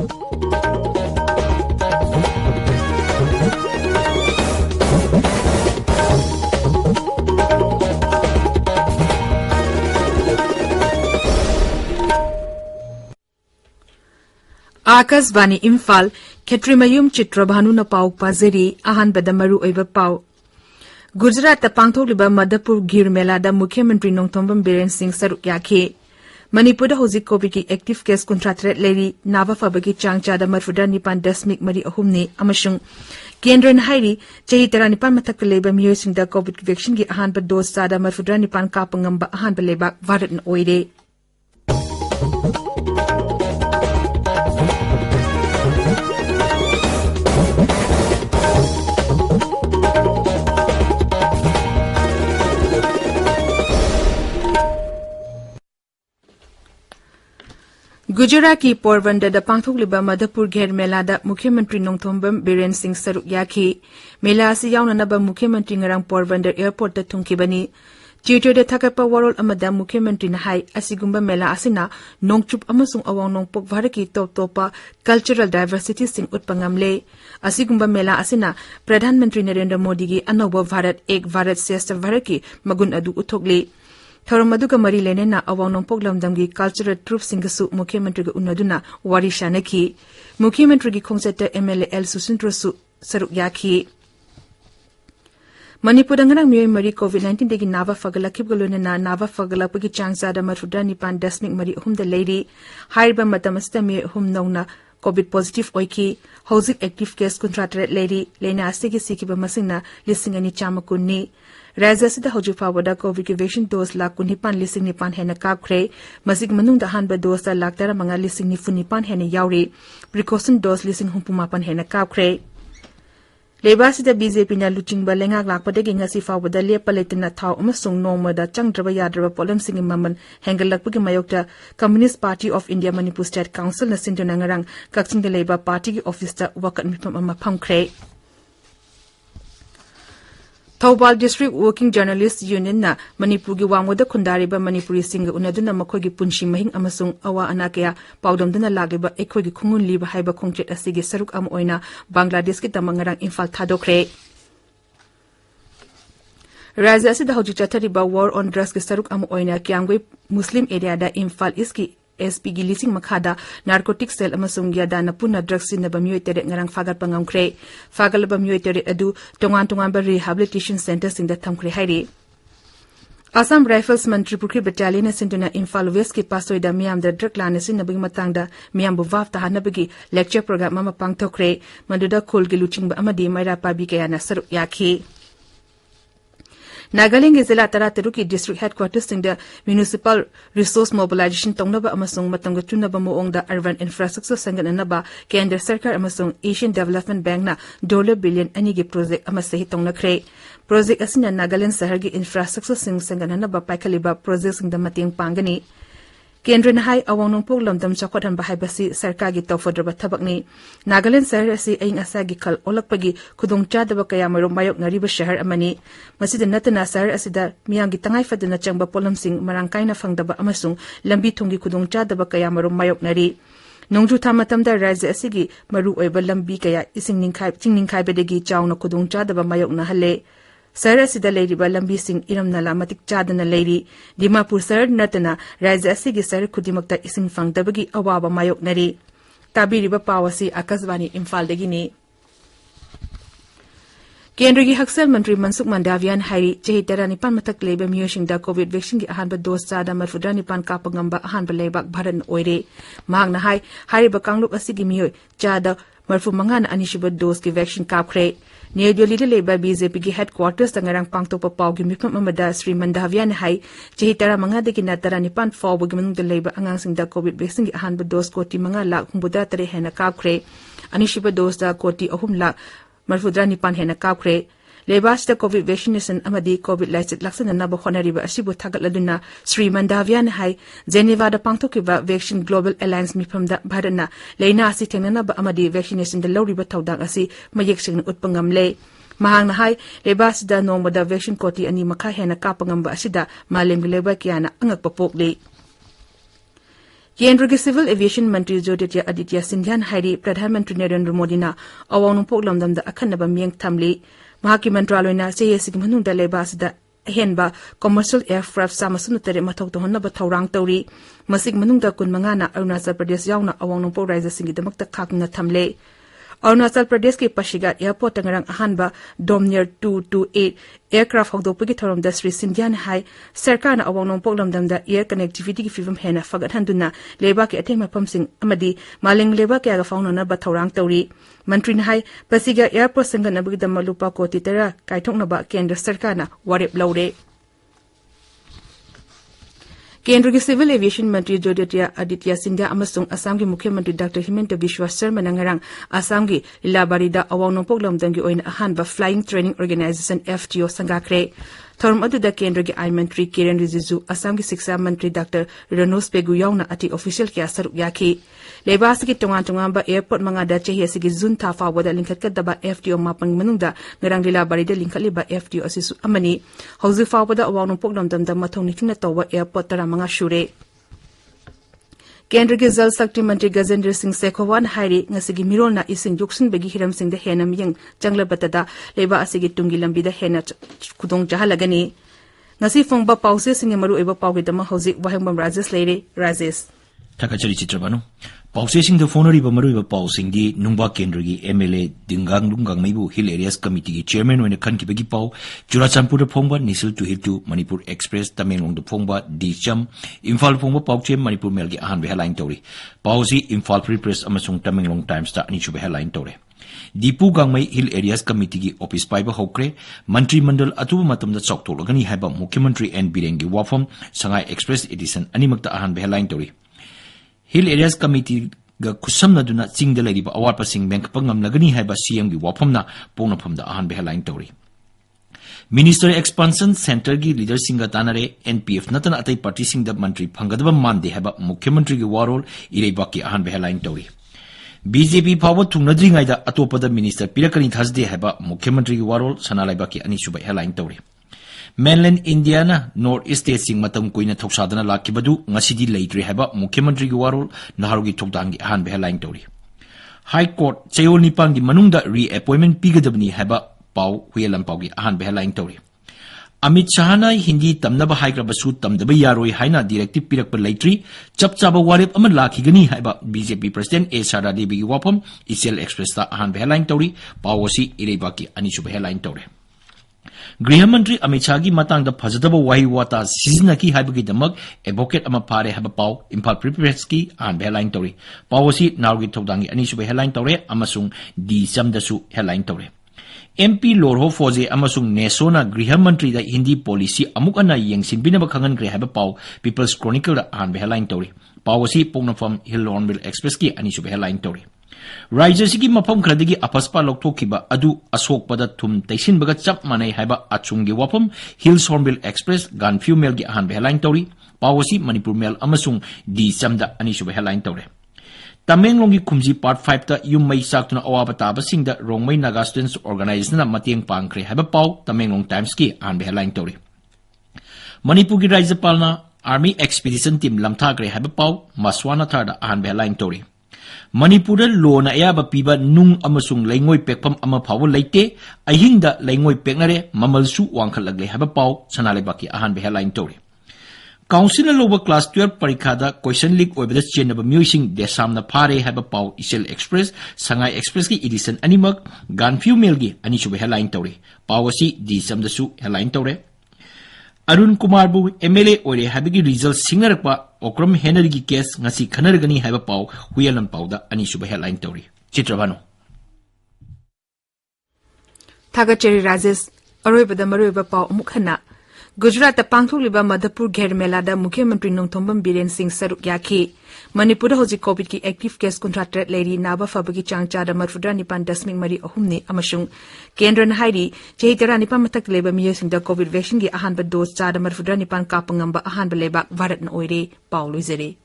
आकाशवाणी इम्फाल खेत्रिमयुम चित्रभानु न पाउ पाजरी अहानबदा मरु ओइबा पाउ गुजरात पांथोकलिबा मधुपुर गिर मेलादा मुख्यमंत्री नोंथोंबम बीरेन सिंह सरुक याखे मणिपुर हौजिक कोविड की एक्टिव केस 53 लेरी नावा फबगी चांगचादा मरफुदा निपान दशमिक मरी अहुमने अमसुंग केंद्र हाइरी चही 19 मथक लेबा मियोसिंगदा कोविड वैक्सीन की अहानबा डोज चादा मरफुदा निपान कापंगंबा अहानबा लेबा भारत ओइरे गुजरात की पोरबंदर पांथोकलिबा मधुपुर घेर मेलादा मुख्यमंत्री नोंथोंबम बीरेन सिंह सरुक याखी मेला असी यावननबा मुख्यमंत्री ngरang पोरबंदर एयरपोर्ट ता थुंखिबनी चिटोडे थकपा वरोल अमदा मुख्यमंत्री न हाई असिगुंबा मेला असिना नोंगचुप अमसुंग अवांग नोंगपोक भारत की टॉप टॉपा कल्चरल डाइवर्सिटी सिंह उत्पंगमले असिगुंबा मेला असिना प्रधानमंत्री नरेंद्र मोदी की अनोबा भारत एक भारत श्रेष्ठ भारत की मगुन अदु उथोकले थौरम अदुगा मरी लेनेना अवांग नोंगपोक लमदमगी कल्चरल ट्रूप सिंगसु मुख्यमंत्री ग उन्नदुना वारी शानकी मुख्यमंत्री की खोंगचत एमएलए एल सुसिंद्रसु सरुक याखी मणिपुर मियोय मरी कोविड-19 देगी नावा फगलखिबगलोनेना नावा फगलपगी चांगचादा मरफुदा निपान दशमिक मरी अहुमदा लेरी हाइरबा मतमस्ता मियोय अहुम नौना कोविड पॉजिटिव ओइकी हौजिक एक्टिव केस 53 लेरी लेना असिगी सिकिबा मसिंगना लिसिंग अनि चामकुन्नी राज्य असिदा हौजिक फावदा कोविड की वैक्सीन डोज लाख 19,900 हेना कापख्रे मसिग मनुंगदा हानबा डोज ता लाख 19,900 हेना यावरी प्रिकॉशन डोज 19,900 हेना कापख्रे लेबासिदा बीजेपी ना लुचिंगबा लेंगाक लाकपदगी ngasi फावदा लेपा लेतना थाव अमसुंग नोंगमदा चंगद्रबा याद्रबा पोलमसिंग ममन हेंगलकपगी मयोक्ता Communist Party of India Manipur state council ना सिंधुना ngarang kakchingda लेबा पार्टी की ऑफिस ता वकत मिफम अमा फमख्रे Thoubal District Working Journalist Union ना मणिपुर की वांगोदा खुंदारिबा मणिपुरी सिंग उनदुना मखोगी पुंशी महिंग अमसुंग अवा अनाकया पाउदमदुना लागिबा एखोगी खुंगुन लिबा हाइबा खोंगचेट असिगी सरुक अम ओइना बांग्लादेश की तमंगरंग इम्फाल थादोख्रे राज्य असिदा हौजिक चथरिबा वॉर ऑन ड्रग्स के सरुक अम ओइना क्यांगवे मुस्लिम एरिया दा इम्फाल इसकी एसपी की लिसिंग मखादा नार्कोटिक सेल अमसुंग यादाना पुना ड्रग्स सिनबा मियोय तेरे ngarang फागत पंगमख्रे फागलबा मियोय तेरे अदु तोंगान तोंगान बा रिहैबिलिटेशन सेंटर सिंगदा थमख्रे हाइरे असम राइफल्स मंत्री पुखरी बटालियन सिंधुना इम्फाल वेस्ट के पासोइदा मियामदा ड्रग लाने सिनबगी मतंगदा मियामबु वाफ ताहनबगी लेक्चर प्रोग्राम अमा पांगथोख्रे मदुदा खोलगी लुचिंगबा अमदी मैरा पाबी कयाना सरुक याखी नागालैंड के जिला तरातरु की district headquarters Singh municipal resource mobilisation तौनबा अमसुंग मतंग चुनबा मोंगदा अर्बन इंफ्रास्ट्रक्चर संगननबा केंद्र सरकार अमसुंग एशियन डेवलपमेंट बैंक ना $1 बिलियन अनि की प्रोजेक्ट अमा सही तौनख्रे प्रोजेक्ट असिना नागालैंड शहर की इंफ्रास्ट्रक्चर सिंह संगननबा पाइखलिबा प्रोजेक्ट सिंह मतेंग पांगनी केंद्र नहाई अवांगनोंगपोक लमदम चखोथन बाहाइबसी सरकार की तौफद्रबा थबकनी नागालैंड शहर असी अइंग असागी खल ओलकपगी खुदोंगचादबा कयामरों मायोकनरिबा शहर अमनी मसिदा नतना शहर असिदा मियांगी तंगाइफदना चंगबा पोलमसिंग मरांकाइना फंगदबा अमसुंग लंबी थुंगी खुदोंगचादबा कयामरों मायोकनरी नोंजु थामतमदा राज्य असिगी मरु ओइबा लंबी कया इसिंग निंखाइबदगी चाउना खुदोंगचादबा मायोकनहले शहर असिदा लेरिबा लंबी सिंह इरम नला मतिक चादना लेरी दिमापुर शहर नतना राज्य असिगी शहर खुदिमक्ता इसिंग फंगदबगी अवाबा मायोकनरी ताबिरिबा पावसी आकाशवाणी इम्फालदगिनी केंद्र की हक्सल मंत्री मनसुख मंडावियान हाइरी चही 19 मथक लेबा मियोशिंगदा कोविड वैक्सीन की अहानबा डोज चादा मरफुदा निपान कापंगंबा अहानबा लेबाक भारत ओइरे मांगना हाइरिबा कांगलुप असिगी मियोय चादा मरफु मंगाना अनिशिबा डोज की वैक्सीन कापख्रे न्यू दिल्ली लेबा बीजेपी की हेडक्वार्टर्स तंगरंग पांगतोपा पावगी मिफम अमदा श्री मंडावियान हाई चही 15 दगी ना 19 फावबगी मनुंगदा लेबा अंगांगसिंगदा कोविड वैक्सीन की अहानबा डोज कोटी 5,53,000 हेना कापख्रे अनिशिबा डोज दा कोटी 3,49,000 हेना कापख्रे लेबासदा कोविड वैक्सीनेशन अमदी कोविड लाइसेट लक्सननबा होनरिबा असिबु थागतलदुना श्री मंडावियान हाई जेनेवादा पांगथोकिबा वैक्सीन ग्लोबल अलायंस मिफमदा भारतना लेना असि थेंगनबा अमदी वैक्सीनेशन दा लौरिबा थौदांग असि मयेकसिंग उत्पंगमले महांगना हाई लेबासदा नोंबदा वैक्सीन कोटी अनि मखा हेना कापंगमबा असिदा मालेमगी लेबा कियाना अंगकपा पोकले केंद्र के सिविल एविएशन मंत्री ज्योतिरादित्य आदित्य सिंधिया हाइरी प्रधानमंत्री नरेंद्र मोदी ना अवांग नोंपोक लमदम दा अखन्नबा मियंग थमली महाकी मंत्रालयना चेयेसिग मनुंगदा लेबासदा अहेनबा कमर्शियल एयरक्राफ्ट सामसुन तरे मथौ तोहनबा थौरांग तौरी मसिग मनुंगदा कुनमंगा ना अरुणाचल प्रदेश यावना अवांग नोंपोक राज्यसिंगी दमकता खाकना थमले अरुणाचल प्रदेश के पासीघाट एयरपोर्ट तंगरंग अहानबा डोमनियर 228 एयरक्राफ्ट हौदोपगी थौरमदा श्री सिंधिया हाई सरकार ना अवांग नोंपोक लमदमदा एयर कनेक्टिविटी की फिवम हेना फगतहंदुना लेबा के अथेंग मफमसिंग अमदी मालिंग लेबा के आगा फाउननबा थौरांग तौरी मंत्री ने हाई पासीघाट एयरपोर्ट संगनबगी दम लुपा कोटी तरा काइथोकनबा केंद्र सरकार ना वारेप लौरे केंद्र के सिविल एविएशन मंत्री ज्योतिरादित्य आदित्य सिंधिया अमसुंग असम के मुख्यमंत्री डॉक्टर हिमंत बिश्वा शर्मा नंगरंग असम की लीलाबारीदा अवांग नोंपोक लमदम की ओइना अहानबा flying training organisation FTO संगाखरे theorem अदुदा केंद्र के आय मंत्री किरण रिजिजू असम की शिक्षा मंत्री डॉक्टर रनोज पेगु यावना अति ऑफिशियल के सरुक याखी लेबास की तोंगान तोंगानबा एयरपोर्ट मंगादा चेहि असि जून था फावदा लिंखतकदबा FTO मापंग मनुंगदा नरंग लीलाबारीदा लिंखलिबा FTO असिसु अमनी हौजि फावदा अवांग नोंपोक लमदमदा मथौ निथिंगना तौबा एयरपोर्ट तरा मंगा शुरे केंद्र के जल शक्ति मंत्री गजेंद्र सिंह शेखावत हाइरी ngasi मिरोलना इसिंग जोक्सिनबगी हिरमसिंग हेना मियंग चंगलबतदा लेबा असिगी तुंगी लंबीदा हेना खुदोंग चाहलगनी ngasi फोंगबा पाउसे सिंग मरु एबा पाउगेदमा हौजिक वाहेंगबम राजेश लेरे Rajesh Takachari Chitrabhanu. Pausing the Fonari Bamaru Pausing the Numba Kendri, MLA, Dingang Lungang Maibu Hill Areas Committee Chairman when a Kankibagi Pau, Jurachampura Pongba, Nisil to hit to Manipur Express, Tamelong the Pongba, D Cham, Imphal Pongba Pauche, Manipur Melgi Ahan Behaline Tori. Pausi, Imphal Press Amasung Tamelong Times Star Nichu Behaline Tori. Dipu Gangmai Hill Areas Committee Office Piper Hokre, Mantri Mandal Atu Matam the Soktologani Haba Mukhyamantri and Birengi Wafam, Sangai Express Edition, Animakta Ahan Behaline Tori. Hill Areas Committee ga kusam duna sing the lady ba awar pasing bank pangam lagani haiba CM gi wapam na pona pham da ahan behaline tori. Minister Expansion Center gi leader singa tanare NPF natan atai party sing da mantri phangadaba mande haiba mukhyamantri gi warol ireba ki ahan behaline tori. BJP power tungnadri ngai da atopada minister pirakani thasde haiba mukhyamantri gi warol sanalaiba ki ani suba headline tori. Mainland India na North East State sing matam kuina thoksadana lakibadu ngasidi leitre haba Mukhyamantri gi warol naharugi thokdangi ahan behaline tori. High Court chayol nipang gi manungda reappointment pigadabni haba pau huyelam pau gi ahan behaline tori. Amit Shahana Hindi tamnaba haigrabasu tamdaba yaroi haina directive pirakpa leitri chapchaba warep aman lakhigani haba BJP President A Sarada Devi gi wapam Isial Express ta ahan behaline tori pawasi irebaki anisu behaline tori. Grihamantri Amit Shah gi matang da phajadaba wahi wata sizinaki haibagi damak advocate ama phare haba pau Imphal Press ki an headline tori pawasi nargi thokdangi ani sube headline tore amasung di samdasu headline tore MP Lorho Foze amasung Nesona Grihamantri da Hindi policy amukana yengsin binaba khangan gre haba pau People's Chronicle da an headline tori pawasi pongnafam Hill Hornbill Express ki ani sube headline tori Rajesiki mapam kradigi apaspa loktokiba adu asokpada thum taisin baga chap manai haiba achunggi wapam Hills Hornbill Express gun few mel gi ahan headline tori pawasi Manipur Mel amasung di samda ani sube headline tori Tamenglongi Kumji Part 5 ta yummai saktuna awaba tabasing da Rongmai Naga Students Organization na matiang pangkre haiba pau Tamenglong Times ki ahan headline tori Manipur gi Rajyapalna Army Expedition Team lamthagre haiba pau Maswana Tharda ahan headline tori Manipur law na ayaba piba nung amasung laingoi pekpam ama phawo leite ahingda laingoi peknare mamalsu wangkhalagle haba paw sanalebaki ahan headline tori Council lower class 12 parikha da question leak oibada chenaba musing desam na phare haba paw Isial Express Sangai Express ki edition animak gan few mail gi ani sube headline tori pawasi di samdasu headline tori Arun Kumar bu MLA ore habigi result singarakpa okram henarigi case ngasi khanargani haiba pau huyalam pauda ani suba headline tori Chitrabhanu Thagacheri Rajesh aroibada maroiba pau mukhana Gujarat ta pangthokliba Madhapur Gher Mela da Mukhyamantri Nongthombam Biren Singh saruk yakhi Manipur hoji COVID ki active case contractor lady naba fabagi changcha da marfudra nipan dasming mari ahumni amasung Kendra na hairi chehi tera nipan matak leba miyosing da COVID vaccine gi ahan ba dose cha da marfudra nipan kapangamba ahan ba leba varat na oire Paulo Zere